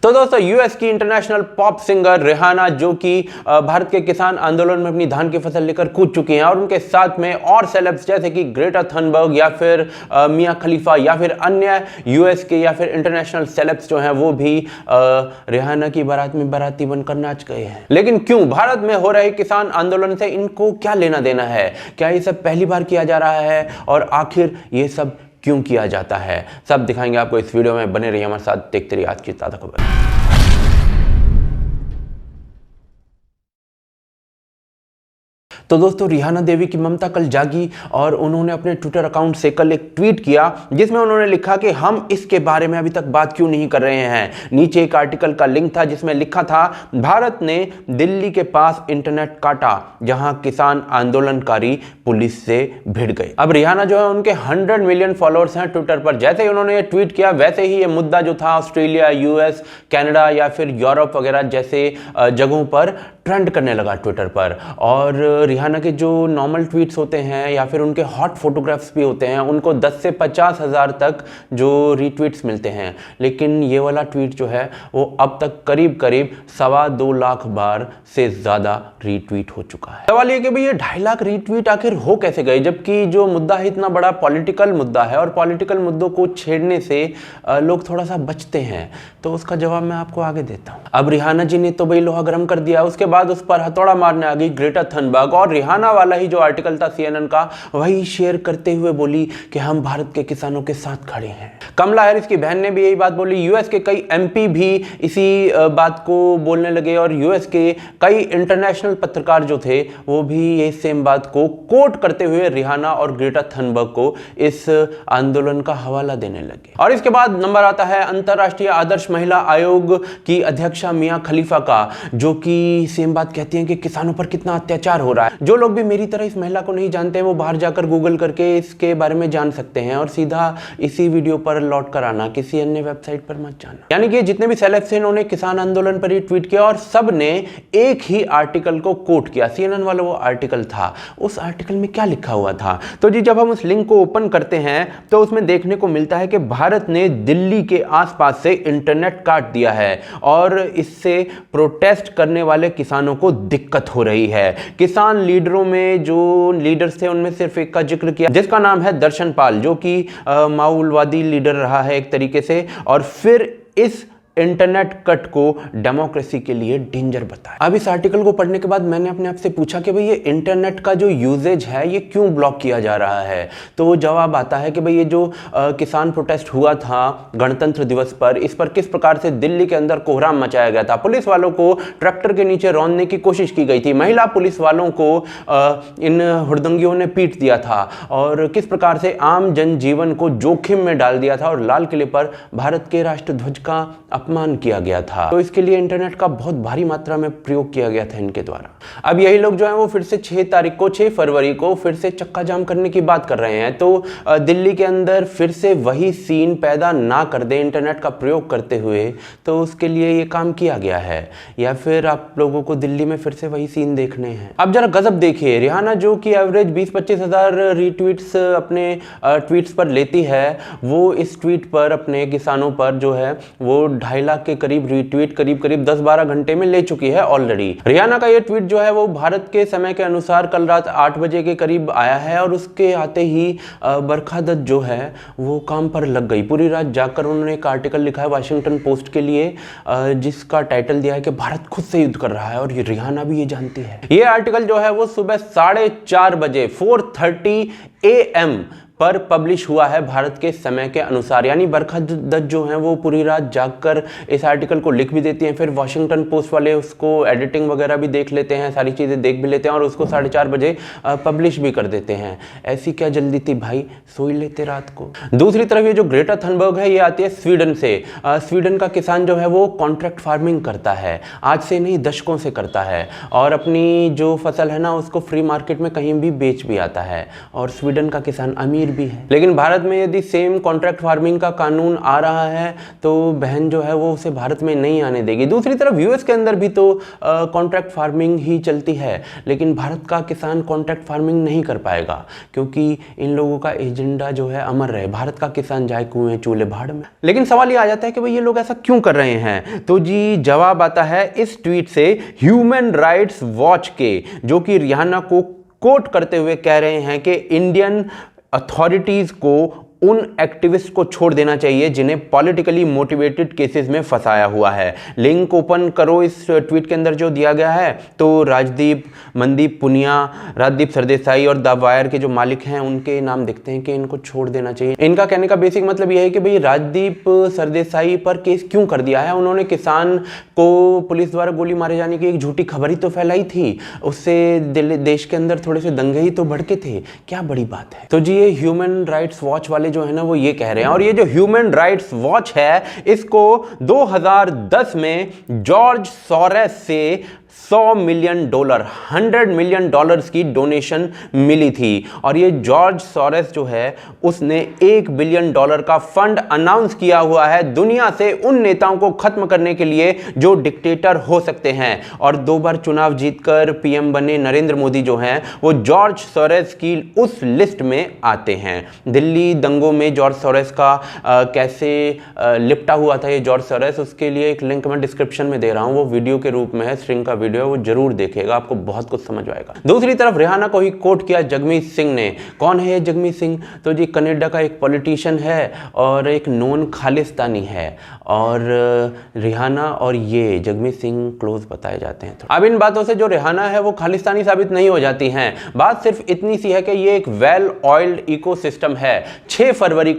तो दोस्तों यूएस की इंटरनेशनल पॉप सिंगर रिहाना, जो कि भारत के किसान आंदोलन में अपनी धान की फसल लेकर कूद चुकी हैं, और उनके साथ में और सेलेब्स जैसे कि ग्रेटा थनबर्ग या फिर मिया खलीफा या फिर अन्य यूएस के या फिर इंटरनेशनल सेलेब्स जो हैं वो भी रिहाना की बारात में बाराती बनकर नाच गए हैं। लेकिन क्यों? भारत में हो रहे किसान आंदोलन से इनको क्या लेना देना है? क्या ये सब पहली बार किया जा रहा है? और आखिर ये सब क्यों किया जाता है? सब दिखाएंगे आपको इस वीडियो में। बने रहिए हमारे साथ, देखते रहिए आज की ताज़ा खबर। तो दोस्तों रिहाना देवी की ममता कल जागी और उन्होंने अपने ट्विटर अकाउंट से कल एक ट्वीट किया जिसमें उन्होंने लिखा कि हम इसके बारे में अभी तक बात क्यों नहीं कर रहे हैं। नीचे एक आर्टिकल का लिंक था जिसमें लिखा था, भारत ने दिल्ली के पास इंटरनेट काटा जहां किसान आंदोलनकारी पुलिस से भिड़ गए। अब रिहाना जो है उनके 100 मिलियन फॉलोअर्स हैं ट्विटर पर। जैसे ही उन्होंने ये ट्वीट किया वैसे ही ये मुद्दा जो था ऑस्ट्रेलिया, यूएस, कनाडा या फिर यूरोप वगैरह जैसे जगहों पर ट्रेंड करने लगा ट्विटर पर। और रिहाना के जो नॉर्मल ट्वीट्स होते हैं या फिर उनके हॉट फोटोग्राफ्स भी होते हैं, उनको 10 से 50 हज़ार तक जो रीट्वीट्स मिलते हैं। लेकिन ये वाला ट्वीट जो है वो अब तक करीब 2.25 लाख बार से ज़्यादा रीट्वीट हो चुका है। सवाल ये कि भाई ये 2.5 लाख रीट्वीट आखिर हो कैसे गए, जबकि जो मुद्दा है इतना बड़ा पॉलिटिकल मुद्दा है और पॉलिटिकल मुद्दों को छेड़ने से लोग थोड़ा सा बचते हैं। तो उसका जवाब मैं आपको आगे देता हूँ। अब रिहाना जी ने तो भाई लोहा गर्म कर दिया, उसके बाद उस पर हथौड़ा मारने आ गई ग्रेटा थनबर्ग, और रिहाना वाला ही जो आर्टिकल था CNN का वही शेयर करते हुए बोली कि हम भारत के किसानों के साथ खड़े हैं। कमला हैरिस की बहन ने भी यही बात बोली। यूएस के कई MP भी इसी बात को बोलने लगे और यूएस के कई इंटरनेशनल पत्रकार जो थे वो भी ये सेम बात को कोट करते हुए रिहाना और ग्रेटा थनबर्ग को इस आंदोलन का हवाला देने लगे। और इसके बाद नंबर आता है अंतरराष्ट्रीय आदर्श महिला आयोग की अध्यक्षा मिया खलीफा का, जो कि सेम बात कहती हैं कि किसानों पर कितना अत्याचार हो रहा है। जो लोग भी मेरी तरह इस महिला को नहीं जानते हैं वो बाहर जाकर गूगल करके इसके बारे में जान सकते हैं और सीधा इसी वीडियो पर लौट कर आना, किसी अन्य वेबसाइट पर मत जाना। यानी कि जितने भी सेलेब्स हैं उन्होंने किसान आंदोलन पर ही ट्वीट किया और सब ने एक ही आर्टिकल को कोट किया। CNN वाला वो आर्टिकल था। उस आर्टिकल में क्या लिखा हुआ था? तो जी जब हम उस लिंक को ओपन करते हैं तो उसमें देखने को मिलता है कि भारत ने दिल्ली के आसपास से इंटरनेट काट दिया है और इससे प्रोटेस्ट करने वाले किसानों को दिक्कत हो रही है। किसान लीडरों में जो लीडर्स थे उनमें सिर्फ एक का जिक्र किया जिसका नाम है दर्शन पाल, जो कि माओवादी लीडर रहा है एक तरीके से, और फिर इस इंटरनेट कट को डेमोक्रेसी के लिए डेंजर बताया। अब इस आर्टिकल को पढ़ने के बाद मैंने अपने आप से पूछा कि भाई ये इंटरनेट का जो यूजेज है ये क्यों ब्लॉक किया जा रहा है? तो जवाब आता है कि भाई ये जो किसान प्रोटेस्ट हुआ था गणतंत्र दिवस पर, इस पर किस प्रकार से दिल्ली के अंदर कोहराम मचाया गया था। पुलिस वालों को ट्रैक्टर के नीचे रौंदने की कोशिश की गई थी, महिला पुलिस वालों को इन हुड़दंगियों ने पीट दिया था और किस प्रकार से आम जनजीवन को जोखिम में डाल दिया था और लाल किले पर भारत के राष्ट्रध्वज का अपमान किया गया था। तो इसके लिए इंटरनेट का बहुत भारी मात्रा में प्रयोग किया गया था इनके द्वारा। अब यही लोग जो है वो फिर से 6 फरवरी को फिर से चक्का जाम करने की बात कर रहे हैं। तो दिल्ली के अंदर फिर से वही सीन पैदा ना कर दे इंटरनेट का प्रयोग करते हुए, तो उसके लिए ये काम किया गया है, या फिर आप लोगों को दिल्ली में फिर से वही सीन देखने हैं। अब जरा गजब देखिए, रिहाना जो कि एवरेज 20-25 हज़ार रीट्वीट्स अपने ट्वीट्स पर लेती है, वो इस ट्वीट पर अपने किसानों पर जो है वो 2.5 लाख के करीब रीट्वीट करीब 10-12 घंटे में ले चुकी है ऑलरेडी। रिहाना का ये ट्वीट जो है वो भारत के समय के अनुसार कल रात 8 बजे के करीब आया है और उसके आते ही बरखा दत्त जो है वो काम पर लग गई। पूरी रात जाकर उन्होंने एक आर्टिकल लिखा है वाशिंगटन पोस्ट के लिए जिसका टाइटल दिया है कि भारत खुद से युद्ध कर रहा है, और ये रिहाना भी ये जानती है। ये आर्टिकल जो है वो सुबह 4:30 बजे 4:30 AM पर पब्लिश हुआ है भारत के समय के अनुसार। यानी बरखा दत्त जो हैं वो पूरी रात जागकर इस आर्टिकल को लिख भी देती हैं, फिर वॉशिंगटन पोस्ट वाले उसको एडिटिंग वगैरह भी देख लेते हैं, सारी चीज़ें देख भी लेते हैं और उसको 4:30 बजे पब्लिश भी कर देते हैं। ऐसी क्या जल्दी थी भाई, सोई लेते रात को। दूसरी तरफ ये जो ग्रेटा थनबर्ग है ये आती है स्वीडन से। स्वीडन का किसान जो है वो कॉन्ट्रैक्ट फार्मिंग करता है, आज से नहीं दशकों से करता है, और अपनी जो फसल है ना उसको फ्री मार्केट में कहीं भी बेच भी आता है। और स्वीडन का किसान अमीर अमीर भी है। लेकिन भारत में यदि सेम कॉन्ट्रैक्ट फार्मिंग का कानून आ रहा है तो बहन जो है वो उसे भारत में नहीं आने देगी। दूसरी तरफ यूएस के अंदर भी तो कॉन्ट्रैक्ट फार्मिंग ही चलती है, लेकिन भारत का किसान कॉन्ट्रैक्ट फार्मिंग नहीं कर पाएगा क्योंकि इन लोगों का एजेंडा जो है अमर रहे, भारत का किसान जाए कुएं चूल्हे भाड़ में। लेकिन सवाल ये आ जाता है कि भाई ये लोग ऐसा क्यों कर रहे हैं? तो जी जवाब आता है इस ट्वीट से ह्यूमन राइट्स वॉच के, जो कि रिहाना को कोट करते हुए कह रहे हैं कि इंडियन अथॉरिटीज को उन एक्टिविस्ट को छोड़ देना चाहिए जिन्हें पॉलिटिकली मोटिवेटेड केसेस में फंसाया हुआ है। लिंक ओपन करो इस ट्वीट के अंदर जो दिया गया है, तो राजदीप, मनदीप पुनिया, राजदीप सरदेसाई और द वायर के जो मालिक हैं उनके नाम दिखते हैं कि इनको छोड़ देना चाहिए। इनका कहने का बेसिक मतलब यह है कि भाई राजदीप सरदेसाई पर केस क्यों कर दिया है? उन्होंने किसान को पुलिस द्वारा गोली मारे जाने की एक झूठी खबर ही तो फैलाई थी, उससे देश के अंदर थोड़े से दंगे ही तो भड़के थे, क्या बड़ी बात है। तो जी ये ह्यूमन राइट्स वॉच वाले जो है ना वो ये कह रहे हैं, और ये जो ह्यूमन राइट्स वॉच है इसको 2010 में जॉर्ज सोरेस से $100 मिलियन, $100 मिलियन की डोनेशन मिली थी। और ये जॉर्ज सोरेस जो है उसने $1 बिलियन का फंड अनाउंस किया हुआ है दुनिया से उन नेताओं को खत्म करने के लिए जो डिक्टेटर हो सकते हैं। और 2 बार चुनाव जीतकर पीएम बने नरेंद्र मोदी जो हैं वो जॉर्ज सोरेस की उस लिस्ट में आते हैं। दिल्ली दंगों में जॉर्ज सोरेस का कैसे लिपटा हुआ था ये जॉर्ज सोरेस, उसके लिए एक लिंक मैं डिस्क्रिप्शन में दे रहा हूं, वो वीडियो के रूप में है, स्ट्रिंग का वीडियो, वो जरूर देखिएगा, आपको बहुत कुछ समझ आएगा। दूसरी तरफ रिहाना को ही कोट किया जगमीत सिंह ने। कौन है ये जगमीत सिंह? तो जी कनाडा का एक पॉलिटिशियन है और एक नॉन खालिस्तानी है, और रिहाना और ये जगमीत सिंह क्लोज बताए जाते हैं। अब इन बातों से जो रिहाना है वो खालिस्तानी साबित नहीं हो जाती हैं। बात सिर्फ इतनी सी है कि ये एक वेल ऑयल्ड इकोसिस्टम है। 6 फरवरी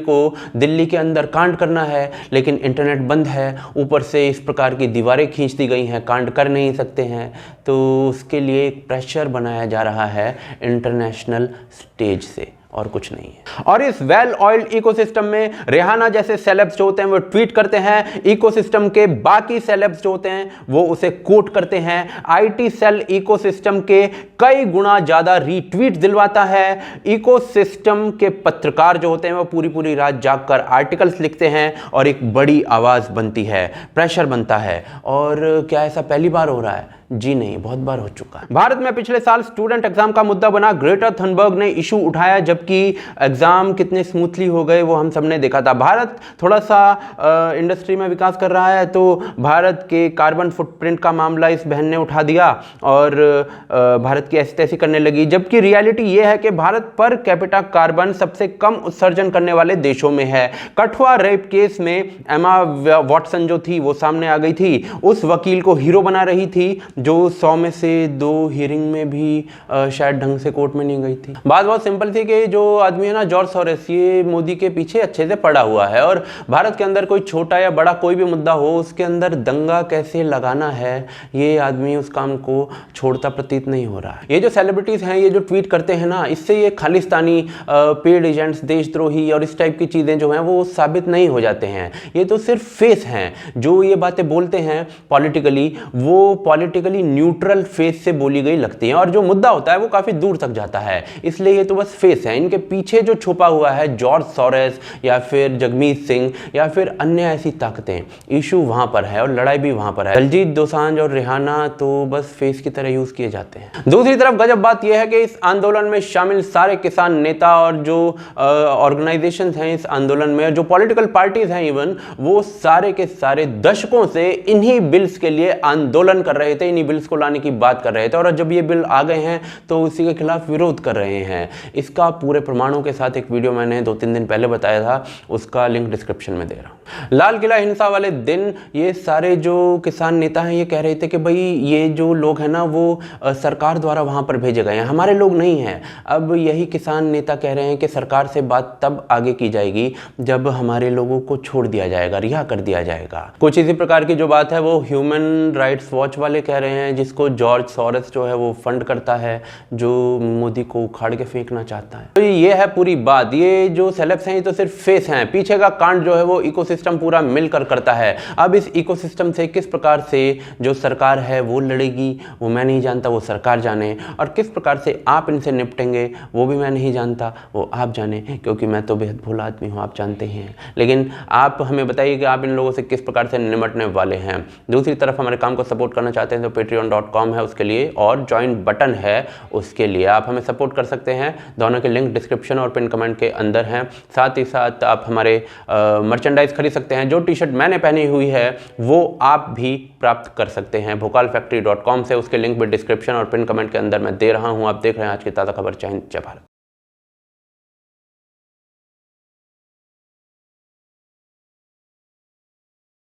को दिल्ली के अंदर कांड करना है, लेकिन इंटरनेट बंद है, ऊपर से इस प्रकार की दीवारें खींच दी गई हैं, कांड कर नहीं सकते हैं, तो उसके लिए एक प्रेशर बनाया जा रहा है इंटरनेशनल स्टेज से, और कुछ नहीं है। और इस वेल ऑयल्ड इकोसिस्टम में रिहाना जैसे सेलेब्स जो होते हैं वो ट्वीट करते हैं, इकोसिस्टम के बाकी सेलेब्स जो होते हैं वो उसे कोट करते हैं। आईटी सेल इकोसिस्टम के कई गुना ज्यादा रीट्वीट दिलवाता है। इकोसिस्टम के पत्रकार जो होते हैं वो पूरी रात जागकर आर्टिकल्स लिखते हैं और एक बड़ी आवाज बनती है, प्रेशर बनता है। और क्या ऐसा पहली बार हो रहा है? जी नहीं, बहुत बार हो चुका है। भारत में पिछले साल स्टूडेंट एग्जाम का मुद्दा बना ग्रेटा थनबर्ग ने इशू उठाया, जबकि एग्जाम कितने स्मूथली हो गए वो हम सबने देखा था। भारत थोड़ा सा इंडस्ट्री में विकास कर रहा है, तो भारत के कार्बन फुटप्रिंट का मामला इस बहन ने उठा दिया और भारत की ऐसी तैसी करने लगी, जबकि रियलिटी ये है कि भारत पर कैपिटा कार्बन सबसे कम उत्सर्जन करने वाले देशों में है। कठुआ रेप केस में एमा वॉटसन जो थी वो सामने आ गई थी, उस वकील को हीरो बना रही थी जो 100 में से 2 हियरिंग में भी शायद ढंग से कोर्ट में नहीं गई थी। बात बहुत सिंपल थी कि जो आदमी है ना जॉर्ज सोरेस, ये मोदी के पीछे अच्छे से पड़ा हुआ है, और भारत के अंदर कोई छोटा या बड़ा कोई भी मुद्दा हो उसके अंदर दंगा कैसे लगाना है ये आदमी उस काम को छोड़ता प्रतीत नहीं हो रहा है। ये जो सेलिब्रिटीज हैं ये जो ट्वीट करते हैं ना, इससे ये खालिस्तानी, पेड एजेंट्स, देशद्रोही और इस टाइप की चीजें जो हैं वो साबित नहीं हो जाते हैं। ये तो सिर्फ फेस हैं, जो ये बातें बोलते हैं पॉलिटिकली वो पॉलिटिकली न्यूट्रल फेस से बोली गई लगती है, और जो मुद्दा होता है वो काफी दूर तक जाता है, इसलिए ये तो बस फेस है। इनके पीछे जो छुपा हुआ है जॉर्ज सोरेस या फिर जगमीत सिंह या फिर अन्य ऐसी ताकतें, इशू वहां पर है और लड़ाई भी वहां पर है। दलजीत दोसांझ और रिहाना तो बस फेस की तरह यूज किए जाते हैं। दूसरी तरफ गजब बात यह है कि इस आंदोलन में शामिल सारे किसान नेता और जो ऑर्गेनाइजेशन हैं इस आंदोलन में, जो पॉलिटिकल पार्टीज हैं इवन, वो सारे के सारे दशकों से इन्हीं बिल्स के लिए आंदोलन कर रहे थे, इन्हीं बिल्स को लाने की बात कर रहे थे, और जब ये बिल आ गए हैं तो उसी के खिलाफ विरोध कर रहे हैं। इसका पूरे प्रमाणों के साथ एक वीडियो मैंने 2-3 दिन पहले बताया था, उसका लिंक डिस्क्रिप्शन में दे रहा हूं। लाल किला हिंसा वाले दिन ये सारे जो किसान नेता हैं ये कह रहे थे कि भाई ये जो लोग हैं ना वो सरकार द्वारा वहां पर भेजे गए हैं, हमारे लोग नहीं हैं। अब यही किसान नेता कह रहे हैं कि सरकार से बात तब आगे की जाएगी जब हमारे लोगों को छोड़ दिया जाएगा, रिहा कर दिया जाएगा। कुछ इसी प्रकार की जो बात है वो ह्यूमन राइट्स वॉच वाले कह रहे हैं, जिसको जॉर्ज सोरेस जो है वो फंड करता है, जो मोदी को उखाड़ के फेंकना चाहता है। तो ये है पूरी बात। ये जो सेलेब्स हैं ये तो सिर्फ फेस हैं, पीछे का कांड जो है वो इकोसिस्टम इकोसिस्टम पूरा मिलकर करता है। अब इस इकोसिस्टम से किस प्रकार से जो सरकार है वो लड़ेगी वो मैं नहीं जानता, वो सरकार जाने, और किस प्रकार से आप इनसे निपटेंगे वो भी मैं नहीं जानता, वो आप जाने, क्योंकि मैं तो बेहद भोला आदमी हूँ, आप जानते ही हैं। लेकिन आप हमें बताइए कि आप इन लोगों से किस प्रकार से निपटने वाले हैं। दूसरी तरफ हमारे काम को सपोर्ट करना चाहते हैं तो patreon.com है उसके लिए, और ज्वाइन बटन है उसके लिए आप हमें सपोर्ट कर सकते हैं। दोनों के लिंक डिस्क्रिप्शन और पिन कमेंट के अंदर हैं। साथ ही साथ आप हमारे मर्चेंडाइज खरीद सकते हैं। जो टी शर्ट मैंने पहनी हुई है वो आप भी प्राप्त कर सकते हैं bhokalfactory.com से, उसके लिंक भी डिस्क्रिप्शन और पिन कमेंट के अंदर मैं दे रहा हूं। आप देख रहे हैं आज की ताज़ा खबर। जय हिंद, जय भारत।